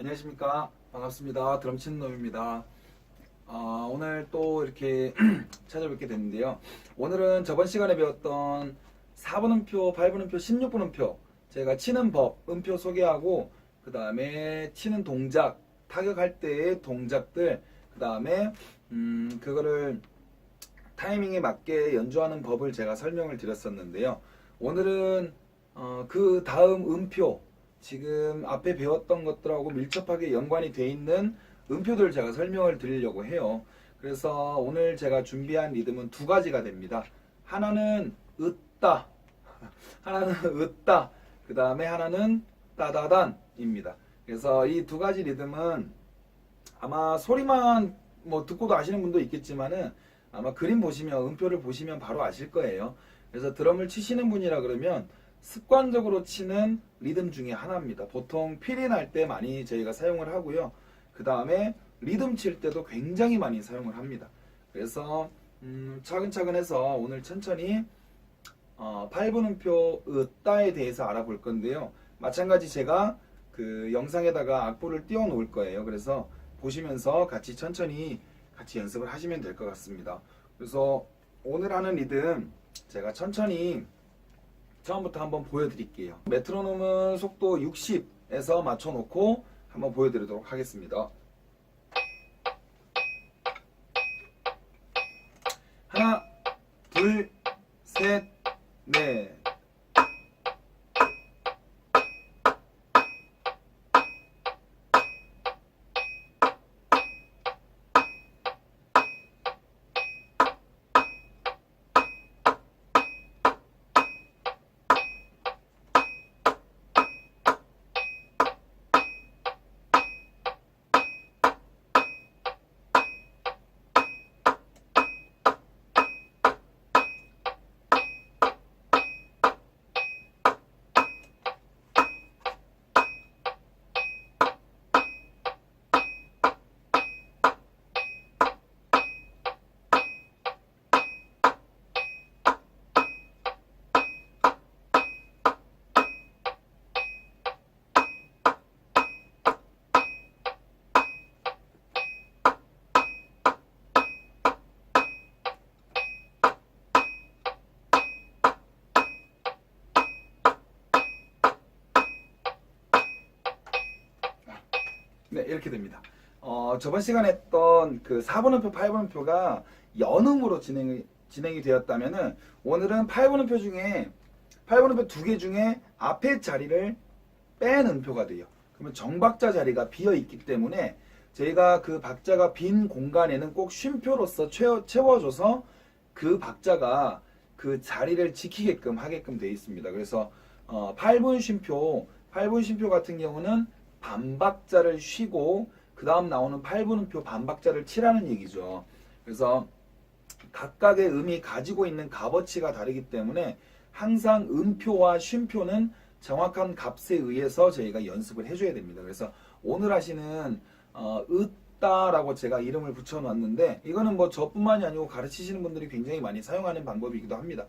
안녕하십니까. 반갑습니다. 드럼 치는 놈입니다. 오늘 또 이렇게 찾아뵙게 됐는데요. 오늘은 저번 시간에 배웠던 4분 음표, 8분 음표, 16분 음표, 제가 치는 법, 음표 소개하고, 그 다음에 치는 동작, 타격할 때의 동작들, 그 다음에 그거를 타이밍에 맞게 연주하는 법을 제가 설명을 드렸었는데요. 오늘은 그 다음 음표, 지금 앞에 배웠던 것들하고 밀접하게 연관이 돼 있는 음표들을 제가 설명을 드리려고 해요. 그래서 오늘 제가 준비한 리듬은 두 가지가 됩니다. 하나는 으따, 하나는 으따, 그 다음에 하나는 따다단입니다. 그래서 이 두 가지 리듬은 아마 소리만 뭐 듣고도 아시는 분도 있겠지만은 아마 그림 보시면, 음표를 보시면 바로 아실 거예요. 그래서 드럼을 치시는 분이라 그러면 습관적으로 치는 리듬 중에 하나입니다. 보통 필인 할 때 많이 저희가 사용을 하고요. 그 다음에 리듬 칠 때도 굉장히 많이 사용을 합니다. 그래서 차근차근 해서 오늘 천천히 8분 음표 으따에 대해서 알아볼 건데요. 마찬가지 제가 그 영상에다가 악보를 띄워 놓을 거예요. 그래서 보시면서 같이 천천히 같이 연습을 하시면 될 것 같습니다. 그래서 오늘 하는 리듬 제가 천천히 처음부터 한번 보여드릴게요. 메트로놈은 속도 60에서 맞춰놓고 한번 보여드리도록 하겠습니다. 하나, 둘, 셋, 넷. 네, 이렇게 됩니다. 저번 시간에 했던 그 4분 음표, 8분 음표가 연음으로 진행이 되었다면은 오늘은 8분 음표 중에 8분 음표 두 개 중에 앞에 자리를 뺀 음표가 돼요. 그러면 정박자 자리가 비어 있기 때문에 저희가 그 박자가 빈 공간에는 꼭 쉼표로서 채워줘서 그 박자가 그 자리를 지키게끔 하게끔 되어 있습니다. 그래서 8분 쉼표 같은 경우는 반박자를 쉬고 그 다음 나오는 8분 음표 반박자를 치라는 얘기죠. 그래서 각각의 음이 가지고 있는 값어치가 다르기 때문에 항상 음표와 쉼표는 정확한 값에 의해서 저희가 연습을 해줘야 됩니다. 그래서 오늘 하시는 으따라고 제가 이름을 붙여놨는데 이거는 뭐 저뿐만이 아니고 가르치시는 분들이 굉장히 많이 사용하는 방법이기도 합니다.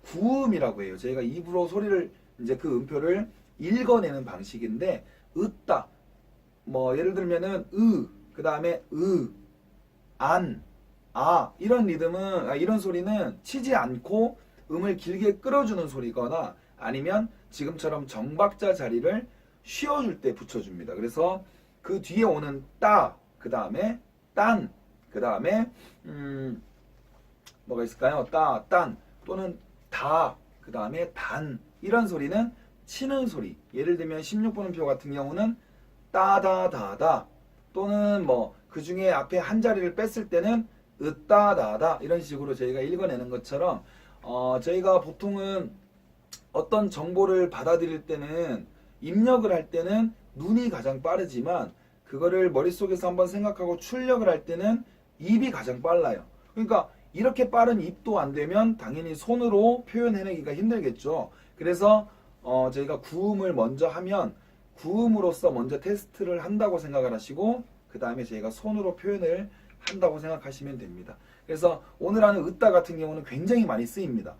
구음이라고 해요. 저희가 입으로 소리를 이제 그 음표를 읽어내는 방식인데 으따, 뭐 예를 들면은 그 다음에 안, 이런 리듬은 이런 소리는 치지 않고 음을 길게 끌어주는 소리거나 아니면 지금처럼 정박자 자리를 쉬어줄 때 붙여줍니다. 그래서 그 뒤에 오는 따, 그 다음에 딴, 그 다음에 뭐가 있을까요? 따, 딴 또는 다, 그 다음에 단 이런 소리는 치는 소리. 예를 들면 16분 음표 같은 경우는 따다다다 또는 뭐 그 중에 앞에 한 자리를 뺐을 때는 으따다다 이런 식으로 저희가 읽어내는 것처럼 저희가 보통은 어떤 정보를 받아들일 때는 입력을 할 때는 눈이 가장 빠르지만 그거를 머릿속에서 한번 생각하고 출력을 할 때는 입이 가장 빨라요. 그러니까 이렇게 빠른 입도 안 되면 당연히 손으로 표현해내기가 힘들겠죠. 그래서 저희가 구음을 먼저 하면 구음으로써 먼저 테스트를 한다고 생각을 하시고 그 다음에 저희가 손으로 표현을 한다고 생각하시면 됩니다. 그래서 오늘 하는 으따 같은 경우는 굉장히 많이 쓰입니다.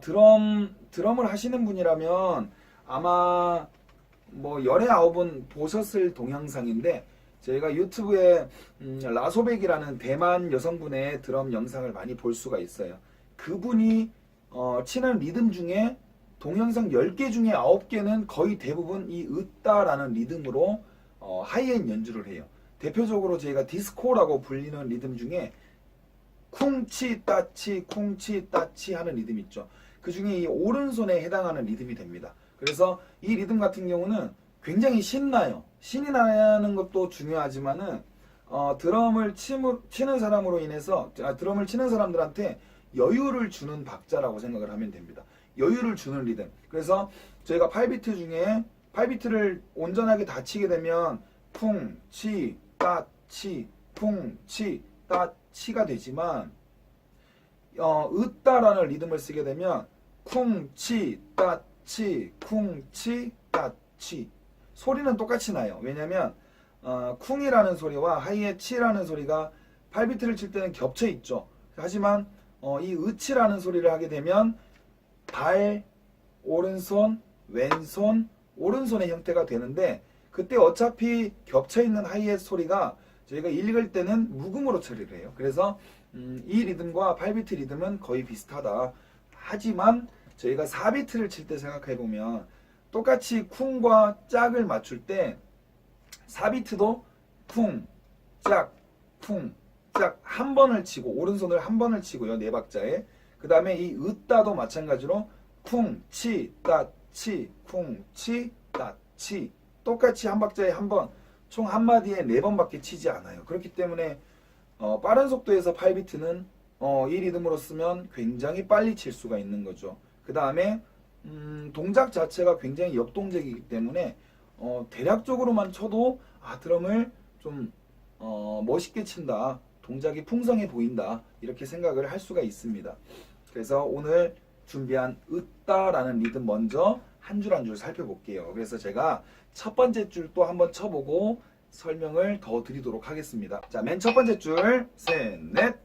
드럼을 하시는 분이라면 아마 뭐 열의 아홉은 보셨을 동영상인데 저희가 유튜브에 라소백이라는 대만 여성분의 드럼 영상을 많이 볼 수가 있어요. 그분이 치는 리듬 중에 동영상 10개 중에 9개는 거의 대부분 이 으따라는 리듬으로 하이엔 연주를 해요. 대표적으로 저희가 디스코라고 불리는 리듬 중에 쿵치 따치 쿵치 따치 하는 리듬 있죠. 그 중에 이 오른손에 해당하는 리듬이 됩니다. 그래서 이 리듬 같은 경우는 굉장히 신나요. 신이 나는 것도 중요하지만은 드럼을 치는 사람으로 인해서 드럼을 치는 사람들한테 여유를 주는 박자라고 생각을 하면 됩니다. 여유를 주는 리듬. 그래서 저희가 8비트 중에 8비트를 온전하게 다 치게 되면 쿵, 치, 따, 치, 쿵, 치, 따, 치가 되지만 으따라는 리듬을 쓰게 되면 쿵, 치, 따, 치, 쿵, 치, 따, 치. 소리는 똑같이 나요. 왜냐면 쿵이라는 소리와 하이의 치라는 소리가 8비트를 칠 때는 겹쳐 있죠. 하지만 이 으치라는 소리를 하게 되면 발, 오른손, 왼손, 오른손의 형태가 되는데 그때 어차피 겹쳐 있는 하이의 소리가 저희가 읽을 때는 묵음으로 처리를 해요. 그래서 이 리듬과 8비트 리듬은 거의 비슷하다. 하지만 저희가 4비트를 칠 때 생각해 보면 똑같이 쿵과 짝을 맞출 때 4비트도 쿵, 짝, 쿵, 짝 한 번을 치고 오른손을 한 번을 치고요. 네 박자에. 그 다음에 이 으따도 마찬가지로 쿵, 치, 따, 치, 쿵, 치, 따, 치. 똑같이 한 박자에 한 번, 총 한 마디에 네 번밖에 치지 않아요. 그렇기 때문에 빠른 속도에서 8비트는 이 리듬으로 쓰면 굉장히 빨리 칠 수가 있는 거죠. 그 다음에 동작 자체가 굉장히 역동적이기 때문에 대략적으로만 쳐도 드럼을 좀 멋있게 친다, 동작이 풍성해 보인다 이렇게 생각을 할 수가 있습니다. 그래서 오늘 준비한 으따라는 리듬 먼저 한 줄 한 줄 살펴볼게요. 그래서 제가 첫 번째 줄 또 한번 쳐보고 설명을 더 드리도록 하겠습니다. 자, 맨 첫 번째 줄, 셋, 넷.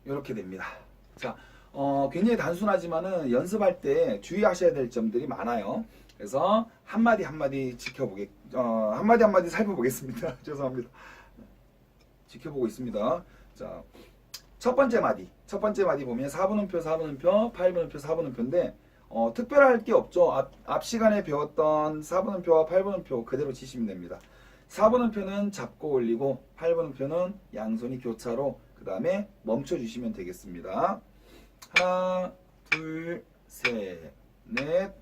이렇게 됩니다. 자, 굉장히 단순하지만은 연습할 때 주의하셔야 될 점들이 많아요. 그래서 한마디 한마디 한마디 살펴보겠습니다. 죄송합니다. 지켜보고 있습니다. 자, 첫 번째 마디 보면 4분음표, 4분음표, 8분음표, 4분음표인데 특별할 게 없죠. 앞 시간에 배웠던 4분음표와 8분음표 그대로 치시면 됩니다. 4분음표는 잡고 올리고 8분음표는 양손이 교차로 그 다음에 멈춰주시면 되겠습니다. 하나, 둘, 셋, 넷,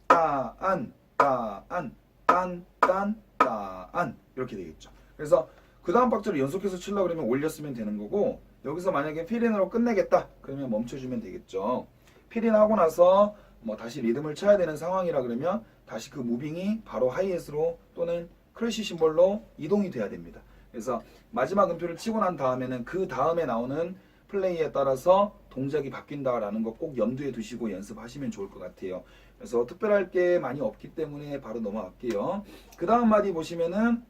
따안, 따안, 딴, 딴, 따안 이렇게 되겠죠. 그래서 그 다음 박자를 연속해서 치려고 그러면 올렸으면 되는 거고 여기서 만약에 필인으로 끝내겠다 그러면 멈춰주면 되겠죠. 필인하고 나서 뭐 다시 리듬을 쳐야 되는 상황이라 그러면 다시 그 무빙이 바로 하이햇으로 또는 크래쉬 심볼로 이동이 돼야 됩니다. 그래서 마지막 음표를 치고 난 다음에는 그 다음에 나오는 플레이에 따라서 동작이 바뀐다라는 거 꼭 염두에 두시고 연습하시면 좋을 것 같아요. 그래서 특별할 게 많이 없기 때문에 바로 넘어갈게요. 그 다음 마디 보시면은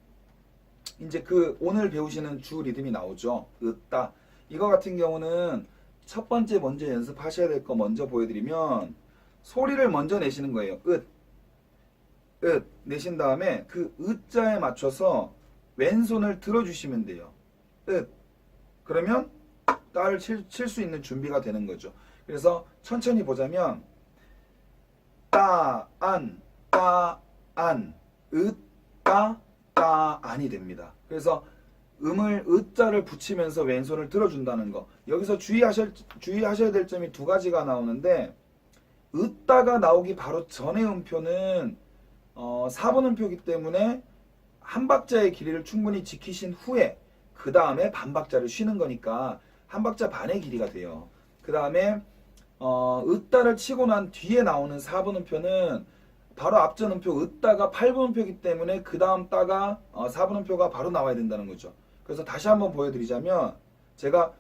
이제 그 오늘 배우시는 주 리듬이 나오죠. 으따. 이거 같은 경우는 첫 번째 먼저 연습하셔야 될 거 먼저 보여드리면 소리를 먼저 내시는 거예요. 으 내신 다음에 그 으자에 맞춰서 왼손을 들어주시면 돼요. 그러면 따를 칠 수 있는 준비가 되는 거죠. 그래서 천천히 보자면 따안, 따안, 으따, 따안이 됩니다. 그래서 음을 으자를 붙이면서 왼손을 들어준다는 거. 여기서 주의하셔야 될 점이 두 가지가 나오는데 으따가 나오기 바로 전의 음표는 4번 음표이기 때문에 한 박자의 길이를 충분히 지키신 후에 그 다음에 반 박자를 쉬는 거니까 한 박자 반의 길이가 돼요. 그 다음에 으따를 치고 난 뒤에 나오는 4번 음표는 바로 앞전 음표 으따가 8번 음표이기 때문에 그 다음 따가 4번 음표가 바로 나와야 된다는 거죠. 그래서 다시 한번 보여드리자면 제가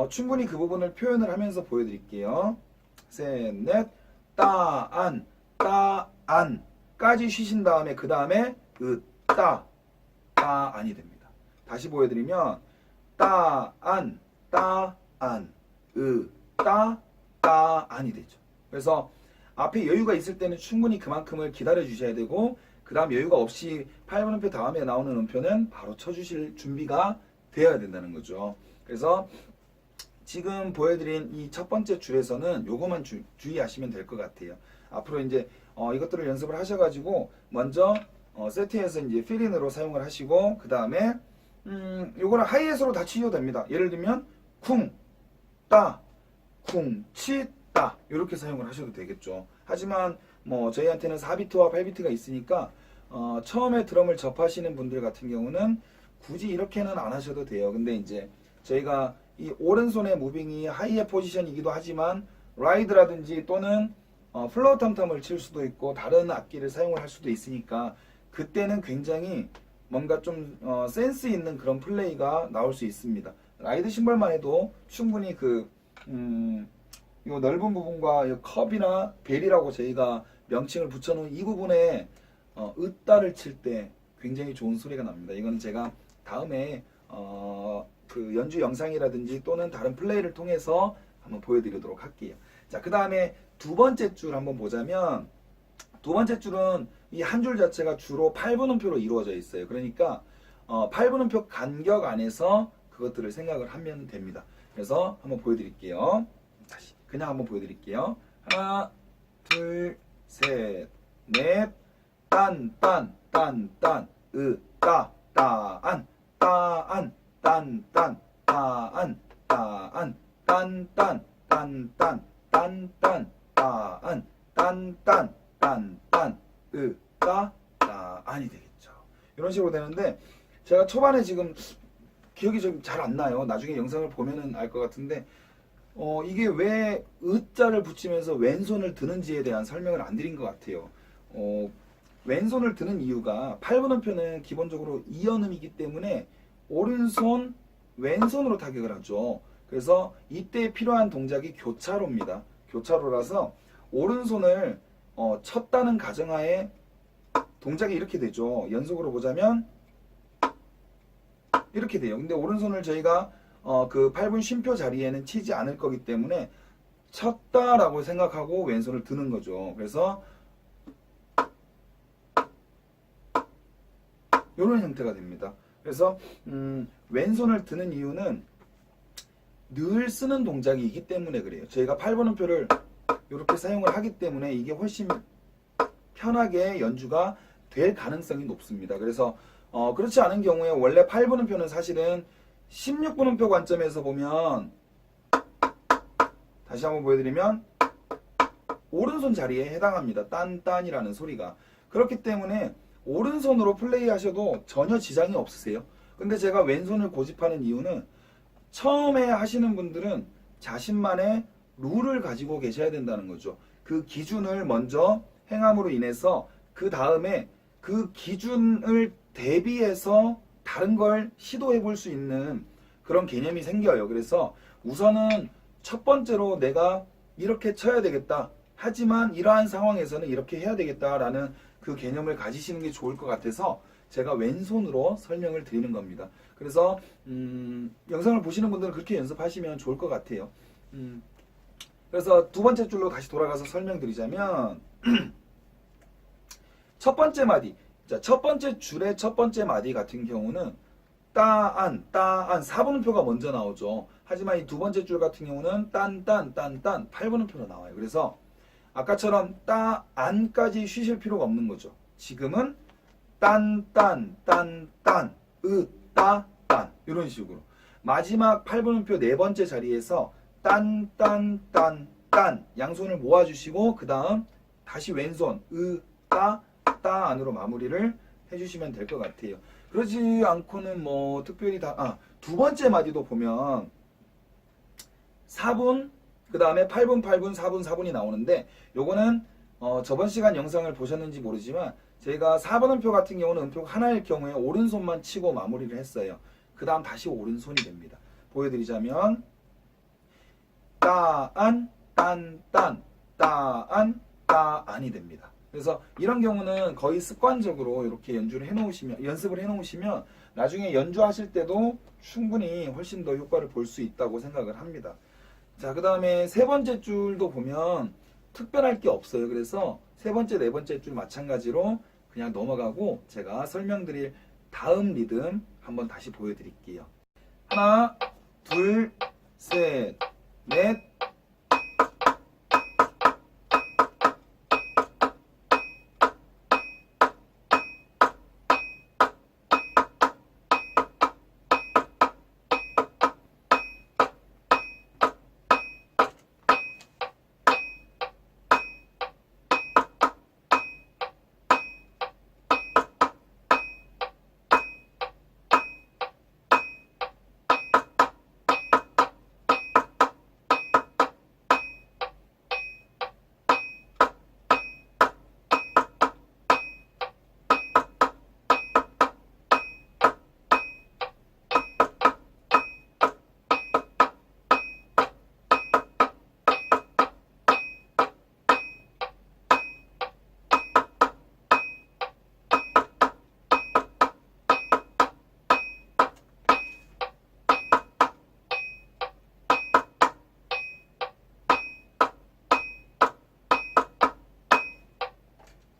충분히 그 부분을 표현을 하면서 보여드릴게요. 셋, 넷, 따안, 따안, 까지 쉬신 다음에 그 다음에 따 안이 됩니다. 다시 보여드리면 따 안 따 안이 되죠. 그래서 앞에 여유가 있을 때는 충분히 그만큼을 기다려 주셔야 되고, 그 다음 여유가 없이 8분 음표 다음에 나오는 음표는 바로 쳐주실 준비가 되어야 된다는 거죠. 그래서 지금 보여드린 이 첫 번째 줄에서는 요거만 주의하시면 될 것 같아요. 앞으로 이제 이것들을 연습을 하셔가지고 먼저 세트에서 이제 필인으로 사용을 하시고, 그 다음에 요거는 하이햇으로 다 치셔도 됩니다. 예를 들면 쿵, 따, 쿵, 치, 따 이렇게 사용을 하셔도 되겠죠. 하지만 뭐 저희한테는 4비트와 8비트가 있으니까 처음에 드럼을 접하시는 분들 같은 경우는 굳이 이렇게는 안 하셔도 돼요. 근데 이제 저희가 이 오른손의 무빙이 하이햇 포지션이기도 하지만 라이드라든지 또는 플로어 텀텀을 칠 수도 있고 다른 악기를 사용을 할 수도 있으니까 그때는 굉장히 뭔가 좀 센스 있는 그런 플레이가 나올 수 있습니다. 라이드 심벌만 해도 충분히 요 넓은 부분과 요 컵이나 벨이라고 저희가 명칭을 붙여놓은 이 부분에 으따를 칠 때 굉장히 좋은 소리가 납니다. 이건 제가 다음에 그 연주 영상이라든지 또는 다른 플레이를 통해서 한번 보여드리도록 할게요. 자, 그 다음에 두 번째 줄 한번 보자면, 두 번째 줄은 이 한 줄 자체가 주로 8분 음표로 이루어져 있어요. 그러니까 8분 음표 간격 안에서 그것들을 생각을 하면 됩니다. 그래서 한번 보여드릴게요. 다시 그냥 한번 보여드릴게요. 하나, 둘, 셋, 넷, 딴, 따, 안, 딴, 안이 되겠죠. 이런 식으로 되는데, 제가 초반에 지금 기억이 좀 잘 안 나요. 나중에 영상을 보면은 알 것 같은데, 이게 왜 으자를 붙이면서 왼손을 드는지에 대한 설명을 안 드린 것 같아요. 왼손을 드는 이유가 8분 음표는 기본적으로 이연음이기 때문에 오른손, 왼손으로 타격을 하죠. 그래서 이때 필요한 동작이 교차로입니다. 교차로라서 오른손을 쳤다는 가정하에 동작이 이렇게 되죠. 연속으로 보자면 이렇게 돼요. 근데 오른손을 저희가 그 8분 쉼표 자리에는 치지 않을 거기 때문에 쳤다라고 생각하고 왼손을 드는 거죠. 그래서 이런 형태가 됩니다. 그래서 왼손을 드는 이유는 늘 쓰는 동작이기 때문에 그래요. 저희가 8분 음표를 이렇게 사용을 하기 때문에 이게 훨씬 편하게 연주가 될 가능성이 높습니다. 그래서 그렇지 않은 경우에 원래 8분 음표는 사실은 16분 음표 관점에서 보면, 다시 한번 보여드리면 오른손 자리에 해당합니다. 딴딴이라는 소리가. 그렇기 때문에 오른손으로 플레이 하셔도 전혀 지장이 없으세요. 근데 제가 왼손을 고집하는 이유는 처음에 하시는 분들은 자신만의 룰을 가지고 계셔야 된다는 거죠. 그 기준을 먼저 행함으로 인해서 그 다음에 그 기준을 대비해서 다른 걸 시도해 볼 수 있는 그런 개념이 생겨요. 그래서 우선은 첫 번째로 내가 이렇게 쳐야 되겠다. 하지만 이러한 상황에서는 이렇게 해야 되겠다라는 그 개념을 가지시는 게 좋을 것 같아서 제가 왼손으로 설명을 드리는 겁니다. 그래서 영상을 보시는 분들은 그렇게 연습하시면 좋을 것 같아요. 그래서 두 번째 줄로 다시 돌아가서 설명드리자면 첫 번째 마디, 자, 첫 번째 줄의 첫 번째 마디 같은 경우는 따안 4분 음표가 먼저 나오죠. 하지만 이 두 번째 줄 같은 경우는 딴 8분 음표로 나와요. 그래서 아까처럼 안까지 쉬실 필요가 없는 거죠. 지금은 딴 이런 식으로 마지막 8분 음표 네 번째 자리에서 딴 양손을 모아주시고 그 다음 다시 왼손 따 안으로 마무리를 해주시면 될 것 같아요. 그러지 않고는 뭐 특별히 두 번째 마디도 보면 4분 그 다음에 8분 4분이 나오는데, 요거는 저번 시간 영상을 보셨는지 모르지만 저희가 4번 음표 같은 경우는 음표가 하나일 경우에 오른손만 치고 마무리를 했어요. 그 다음 다시 오른손이 됩니다. 보여드리자면 따안 따안이 됩니다. 그래서 이런 경우는 거의 습관적으로 이렇게 연습을 해 놓으시면 나중에 연주하실 때도 충분히 훨씬 더 효과를 볼 수 있다고 생각을 합니다. 자, 그 다음에 세 번째 줄도 보면 특별할 게 없어요. 그래서 세 번째, 네 번째 줄 마찬가지로 그냥 넘어가고 제가 설명드릴 다음 리듬 한번 다시 보여드릴게요. 하나, 둘, 셋, 넷.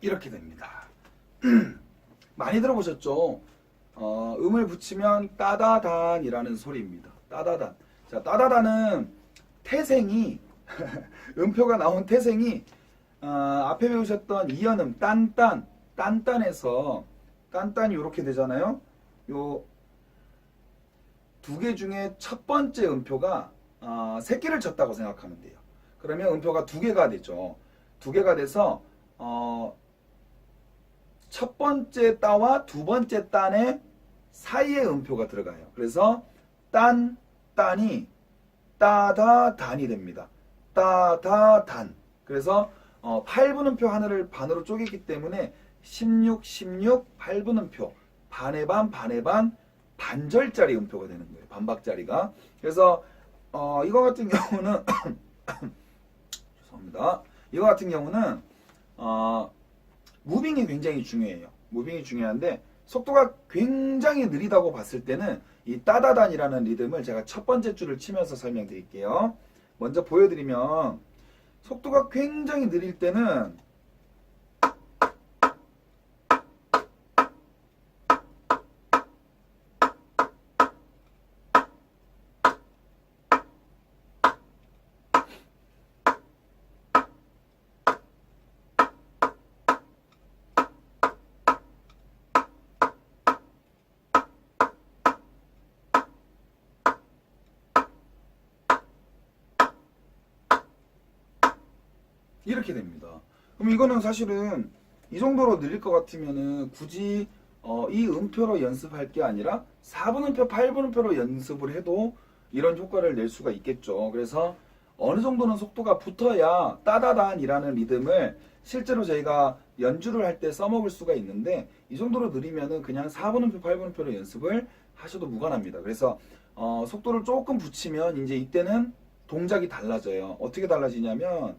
이렇게 됩니다. 많이 들어보셨죠? 음을 붙이면 따다단이라는 소리입니다. 따다단. 자, 따다단은 태생이 음표가 나온 태생이 앞에 배우셨던 이연음 딴딴 딴딴에서 딴딴이 이렇게 되잖아요. 요 두 개 중에 첫 번째 음표가 새끼를 쳤다고 생각하면 돼요. 그러면 음표가 두 개가 되죠. 두 개가 돼서 첫 번째 따와 두 번째 딴의 사이에 음표가 들어가요. 그래서 딴, 딴이 따다단이 됩니다. 따다단. 그래서 8분음표 하나를 반으로 쪼개기 때문에 16, 16, 8분음표 반의 반, 반의 반, 반절짜리 음표가 되는 거예요. 반박짜리가. 그래서 이거 같은 경우는 죄송합니다. 이거 같은 경우는 무빙이 굉장히 중요해요. 무빙이 중요한데 속도가 굉장히 느리다고 봤을 때는 이 따다단이라는 리듬을 제가 첫 번째 줄을 치면서 설명드릴게요. 먼저 보여드리면 속도가 굉장히 느릴 때는 이렇게 됩니다. 그럼 이거는 사실은 이 정도로 느릴 것 같으면은 굳이 이 음표로 연습할 게 아니라 4분음표, 8분음표로 연습을 해도 이런 효과를 낼 수가 있겠죠. 그래서 어느 정도는 속도가 붙어야 따다단이라는 리듬을 실제로 저희가 연주를 할 때 써먹을 수가 있는데 이 정도로 느리면은 그냥 4분음표, 8분음표로 연습을 하셔도 무관합니다. 그래서 속도를 조금 붙이면 이제 이때는 동작이 달라져요. 어떻게 달라지냐면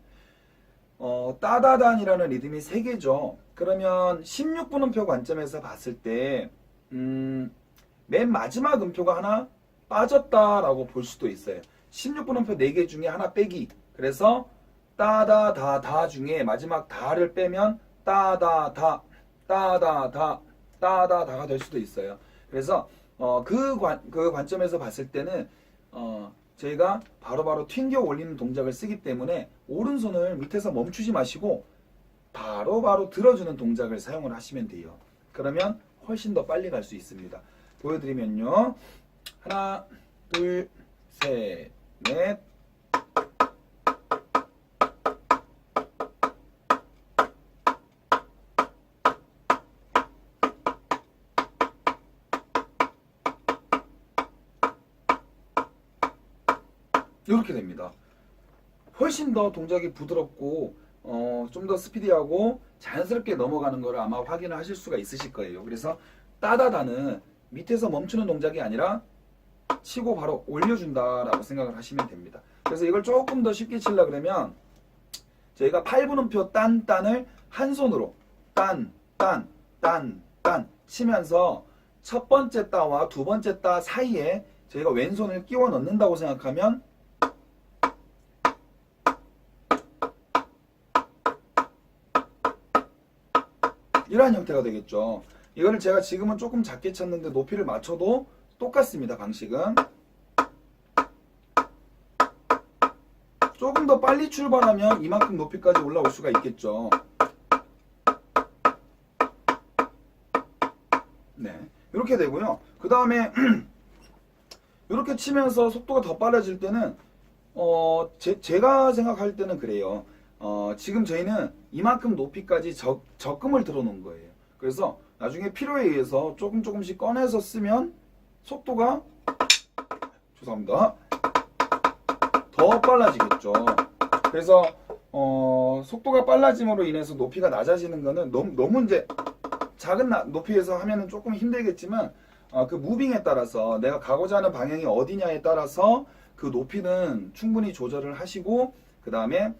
따다단이라는 리듬이 3개죠. 그러면 16분음표 관점에서 봤을 때, 맨 마지막 음표가 하나 빠졌다라고 볼 수도 있어요. 16분음표 4개 중에 하나 빼기. 그래서 따다다다 중에 마지막 다를 빼면 따다다, 따다다, 따다다가 될 수도 있어요. 그래서 그 관점에서 봤을 때는 저희가 바로바로 튕겨 올리는 동작을 쓰기 때문에 오른손을 밑에서 멈추지 마시고 바로바로 들어주는 동작을 사용을 하시면 돼요. 그러면 훨씬 더 빨리 갈 수 있습니다. 보여드리면요. 하나, 둘, 셋, 넷. 이렇게 됩니다. 훨씬 더 동작이 부드럽고 좀 더 스피디하고 자연스럽게 넘어가는 거를 아마 확인을 하실 수가 있으실 거예요. 그래서 따다다는 밑에서 멈추는 동작이 아니라 치고 바로 올려준다라고 생각을 하시면 됩니다. 그래서 이걸 조금 더 쉽게 치려고 그러면 저희가 8분음표 딴딴을 한 손으로 딴, 딴, 딴, 딴 치면서 첫 번째 따와 두 번째 따 사이에 저희가 왼손을 끼워 넣는다고 생각하면 이러한 형태가 되겠죠. 이거를 제가 지금은 조금 작게 쳤는데 높이를 맞춰도 똑같습니다. 방식은. 조금 더 빨리 출발하면 이만큼 높이까지 올라올 수가 있겠죠. 네, 이렇게 되고요. 그 다음에 이렇게 치면서 속도가 더 빨라질 때는 제가 생각할 때는 그래요. 지금 저희는 이만큼 높이까지 적금을 들어 놓은 거예요. 그래서 나중에 필요에 의해서 조금씩 꺼내서 쓰면 속도가 죄송합니다. 더 빨라지겠죠. 그래서 속도가 빨라짐으로 인해서 높이가 낮아지는 거는 너무 이제 작은 높이에서 하면은 조금 힘들겠지만 그 무빙에 따라서 내가 가고자 하는 방향이 어디냐에 따라서 그 높이는 충분히 조절을 하시고 그 다음에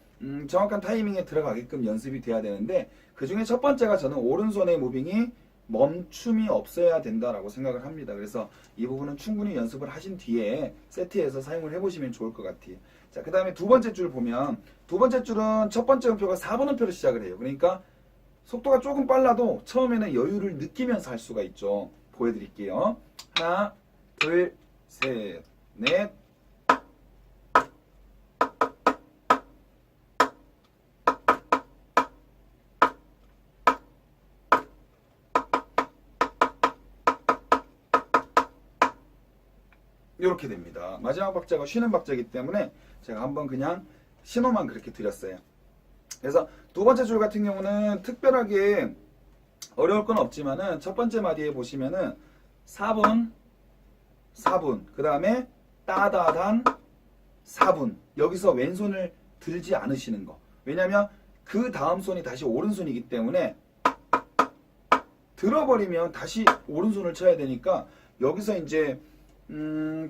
정확한 타이밍에 들어가게끔 연습이 돼야 되는데 그 중에 첫 번째가 저는 오른손의 무빙이 멈춤이 없어야 된다라고 생각을 합니다. 그래서 이 부분은 충분히 연습을 하신 뒤에 세트에서 사용을 해보시면 좋을 것 같아요. 자, 그 다음에 두 번째 줄 보면 두 번째 줄은 첫 번째 음표가 4번 음표로 시작을 해요. 그러니까 속도가 조금 빨라도 처음에는 여유를 느끼면서 할 수가 있죠. 보여드릴게요. 하나, 둘, 셋, 넷. 이렇게 됩니다. 마지막 박자가 쉬는 박자이기 때문에 제가 한번 그냥 신호만 그렇게 드렸어요. 그래서 두 번째 줄 같은 경우는 특별하게 어려울 건 없지만은 첫 번째 마디에 보시면은 4분, 4분, 그 다음에 따다단 4분. 여기서 왼손을 들지 않으시는 거. 왜냐면 그 다음 손이 다시 오른손이기 때문에 들어버리면 다시 오른손을 쳐야 되니까 여기서 이제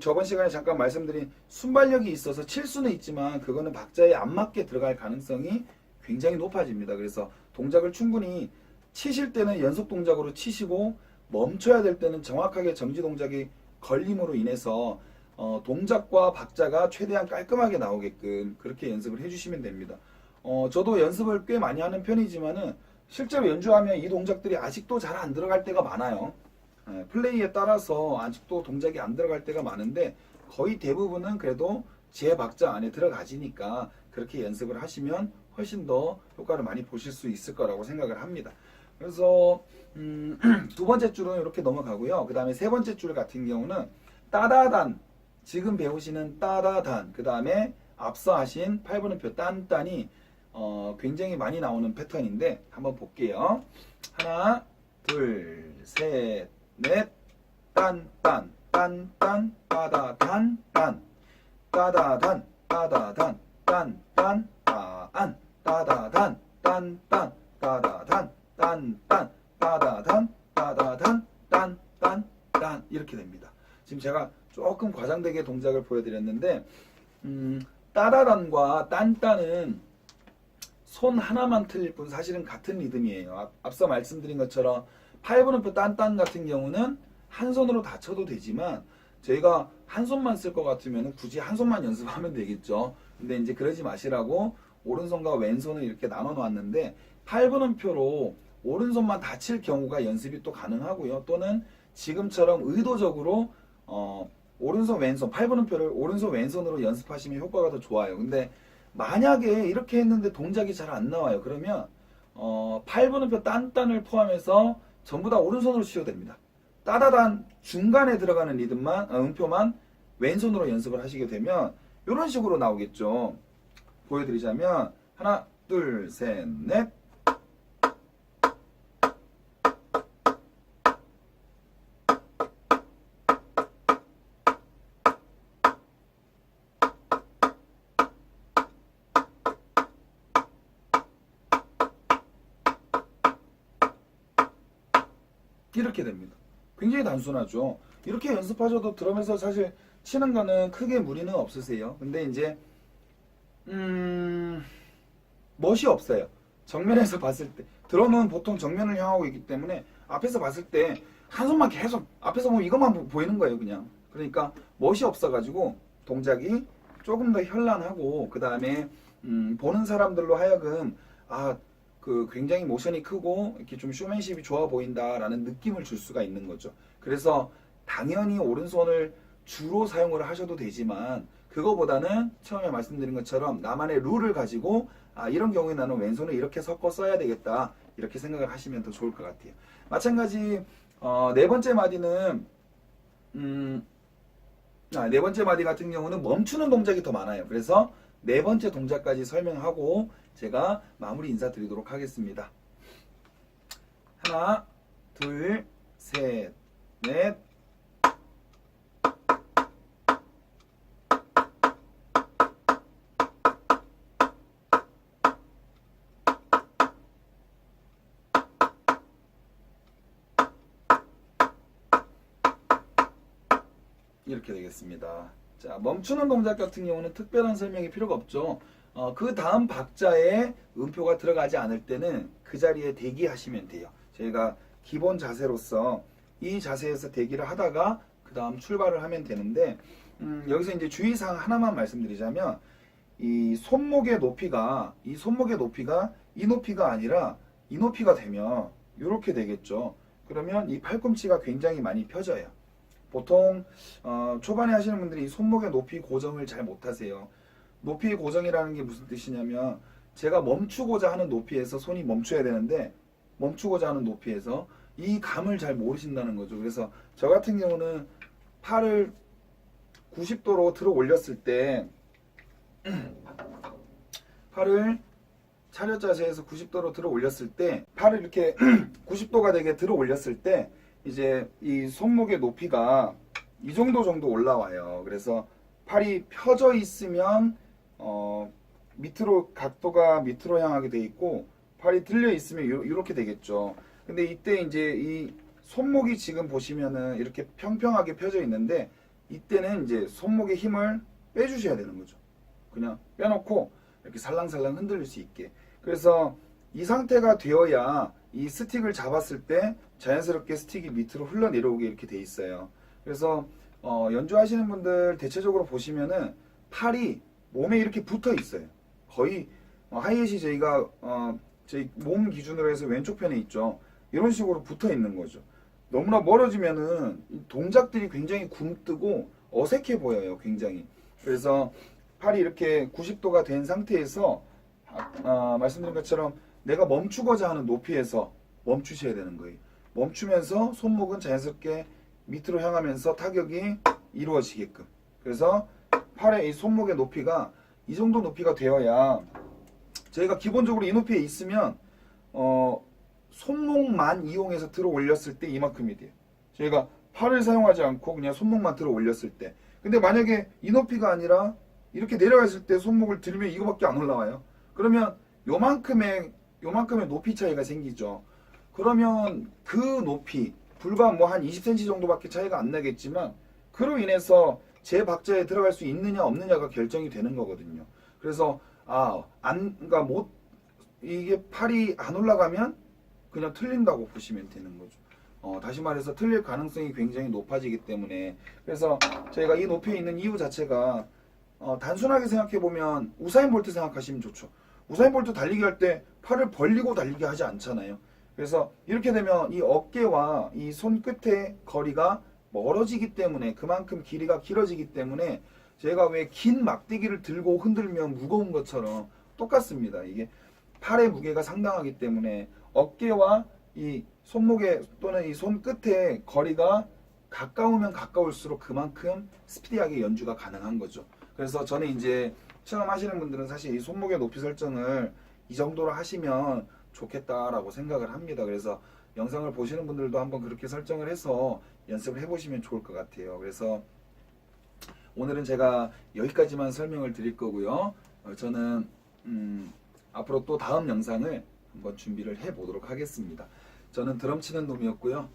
저번 시간에 잠깐 말씀드린 순발력이 있어서 칠 수는 있지만 그거는 박자에 안 맞게 들어갈 가능성이 굉장히 높아집니다. 그래서 동작을 충분히 치실 때는 연속 동작으로 치시고 멈춰야 될 때는 정확하게 정지 동작이 걸림으로 인해서 동작과 박자가 최대한 깔끔하게 나오게끔 그렇게 연습을 해주시면 됩니다. 저도 연습을 꽤 많이 하는 편이지만은 실제로 연주하면 이 동작들이 아직도 잘 안 들어갈 때가 많아요. 플레이에 따라서 아직도 동작이 안 들어갈 때가 많은데 거의 대부분은 그래도 제 박자 안에 들어가지니까 그렇게 연습을 하시면 훨씬 더 효과를 많이 보실 수 있을 거라고 생각을 합니다. 그래서 두 번째 줄은 이렇게 넘어가고요. 그 다음에 세 번째 줄 같은 경우는 따다단, 지금 배우시는 따다단, 그 다음에 앞서 하신 8분음표 딴딴이 굉장히 많이 나오는 패턴인데 한번 볼게요. 하나, 둘, 셋, 넷, 딴딴, 딴딴, 따다단, 딴, 따다단, 따다단, 딴딴, 따안, 따다단, 딴딴, 따다단, 딴딴, 따다단, 따다단, 딴딴, 딴 이렇게 됩니다. 지금 제가 조금 과장되게 동작을 보여드렸는데 따다단과 딴딴은 손 하나만 틀릴 뿐 사실은 같은 리듬이에요. 앞서 말씀드린 것처럼 8분음표 딴딴 같은 경우는 한 손으로 다 쳐도 되지만 저희가 한 손만 쓸 것 같으면 굳이 한 손만 연습하면 되겠죠. 근데 이제 그러지 마시라고 오른손과 왼손을 이렇게 나눠 놓았는데 8분음표로 오른손만 다 칠 경우가 연습이 또 가능하고요. 또는 지금처럼 의도적으로 오른손 왼손 8분음표를 오른손 왼손으로 연습하시면 효과가 더 좋아요. 근데 만약에 이렇게 했는데 동작이 잘 안 나와요. 그러면 8분음표 딴딴을 포함해서 전부 다 오른손으로 치셔도 됩니다. 따다단 중간에 들어가는 리듬만 음표만 왼손으로 연습을 하시게 되면 이런 식으로 나오겠죠. 보여드리자면 하나, 둘, 셋, 넷. 이렇게 됩니다. 굉장히 단순하죠. 이렇게 연습하셔도 드럼에서 사실 치는 거는 크게 무리는 없으세요. 근데 이제 멋이 없어요. 정면에서 봤을 때 드럼은 보통 정면을 향하고 있기 때문에 앞에서 봤을 때 한 손만 계속 앞에서 보면 이것만 보이는 거예요, 그냥. 그러니까 멋이 없어가지고 동작이 조금 더 현란하고 그 다음에 보는 사람들로 하여금 그 굉장히 모션이 크고 이렇게 좀 쇼맨십이 좋아 보인다라는 느낌을 줄 수가 있는 거죠. 그래서 당연히 오른손을 주로 사용을 하셔도 되지만 그거보다는 처음에 말씀드린 것처럼 나만의 룰을 가지고 이런 경우에 나는 왼손을 이렇게 섞어 써야 되겠다 이렇게 생각을 하시면 더 좋을 것 같아요. 마찬가지 네 번째 마디는 네 번째 마디 같은 경우는 멈추는 동작이 더 많아요. 그래서 네 번째 동작까지 설명하고 제가 마무리 인사드리도록 하겠습니다. 하나, 둘, 셋, 넷. 이렇게 되겠습니다. 자, 멈추는 동작 같은 경우는 특별한 설명이 필요가 없죠. 그 다음 박자에 음표가 들어가지 않을 때는 그 자리에 대기하시면 돼요. 저희가 기본 자세로서 이 자세에서 대기를 하다가 그 다음 출발을 하면 되는데 여기서 이제 주의사항 하나만 말씀드리자면 이 손목의 높이가 이 높이가 아니라 이 높이가 되면 이렇게 되겠죠. 그러면 이 팔꿈치가 굉장히 많이 펴져요. 보통 초반에 하시는 분들이 이 손목의 높이 고정을 잘 못하세요. 높이 고정이라는 게 무슨 뜻이냐면 제가 멈추고자 하는 높이에서 손이 멈춰야 되는데 멈추고자 하는 높이에서 이 감을 잘 모르신다는 거죠. 그래서 저 같은 경우는 팔을 90도로 들어 올렸을 때 팔을 차렷 자세에서 90도로 들어 올렸을 때 팔을 이렇게 90도가 되게 들어 올렸을 때 이제 이 손목의 높이가 이 정도 올라와요. 그래서 팔이 펴져 있으면 밑으로 각도가 밑으로 향하게 돼 있고 팔이 들려 있으면 이렇게 되겠죠. 근데 이때 이제 이 손목이 지금 보시면은 이렇게 평평하게 펴져 있는데 이때는 이제 손목의 힘을 빼주셔야 되는 거죠. 그냥 빼놓고 이렇게 살랑살랑 흔들릴 수 있게. 그래서 이 상태가 되어야 이 스틱을 잡았을 때 자연스럽게 스틱이 밑으로 흘러내려오게 이렇게 돼 있어요. 그래서 연주하시는 분들 대체적으로 보시면은 팔이 몸에 이렇게 붙어 있어요. 거의 하이햇이 저희가 저희 몸 기준으로 해서 왼쪽 편에 있죠. 이런 식으로 붙어 있는 거죠. 너무나 멀어지면은 동작들이 굉장히 굼뜨고 어색해 보여요. 굉장히. 그래서 팔이 이렇게 90도가 된 상태에서 말씀드린 것처럼 내가 멈추고자 하는 높이에서 멈추셔야 되는 거예요. 멈추면서 손목은 자연스럽게 밑으로 향하면서 타격이 이루어지게끔. 그래서 팔의 이 손목의 높이가 이 정도 높이가 되어야 저희가 기본적으로 이 높이에 있으면 손목만 이용해서 들어 올렸을 때 이만큼이 돼요. 저희가 팔을 사용하지 않고 그냥 손목만 들어 올렸을 때. 근데 만약에 이 높이가 아니라 이렇게 내려갔을 때 손목을 들면 이거밖에 안 올라와요. 그러면 요만큼의 높이 차이가 생기죠. 그러면 그 높이 불과 뭐 한 20cm 정도밖에 차이가 안 나겠지만 그로 인해서 제 박자에 들어갈 수 있느냐 없느냐가 결정이 되는 거거든요. 그래서 그러니까 이게 팔이 안 올라가면 그냥 틀린다고 보시면 되는 거죠. 다시 말해서 틀릴 가능성이 굉장히 높아지기 때문에 그래서 저희가 이 높이에 있는 이유 자체가 단순하게 생각해 보면 우사인 볼트 생각하시면 좋죠. 우사인 볼트 달리기 할 때 팔을 벌리고 달리기 하지 않잖아요. 그래서 이렇게 되면 이 어깨와 이 손끝의 거리가 멀어지기 때문에 그만큼 길이가 길어지기 때문에 제가 왜 긴 막대기를 들고 흔들면 무거운 것처럼 똑같습니다. 이게 팔의 무게가 상당하기 때문에 어깨와 이 손목의 또는 이 손끝의 거리가 가까우면 가까울수록 그만큼 스피디하게 연주가 가능한 거죠. 그래서 저는 이제 처음 하시는 분들은 사실 이 손목의 높이 설정을 이 정도로 하시면 좋겠다라고 생각을 합니다. 그래서 영상을 보시는 분들도 한번 그렇게 설정을 해서 연습을 해보시면 좋을 것 같아요. 그래서 오늘은 제가 여기까지만 설명을 드릴 거고요. 저는 앞으로 또 다음 영상을 한번 준비를 해 보도록 하겠습니다. 저는 드럼 치는 놈이었고요.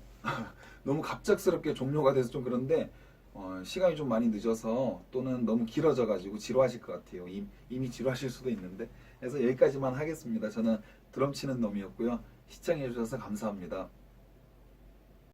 너무 갑작스럽게 종료가 돼서 좀 그런데 시간이 좀 많이 늦어서 또는 너무 길어져 가지고 지루하실 것 같아요. 이미 지루하실 수도 있는데 해서 여기까지만 하겠습니다. 저는 드럼 치는 놈이었고요. 시청해 주셔서 감사합니다.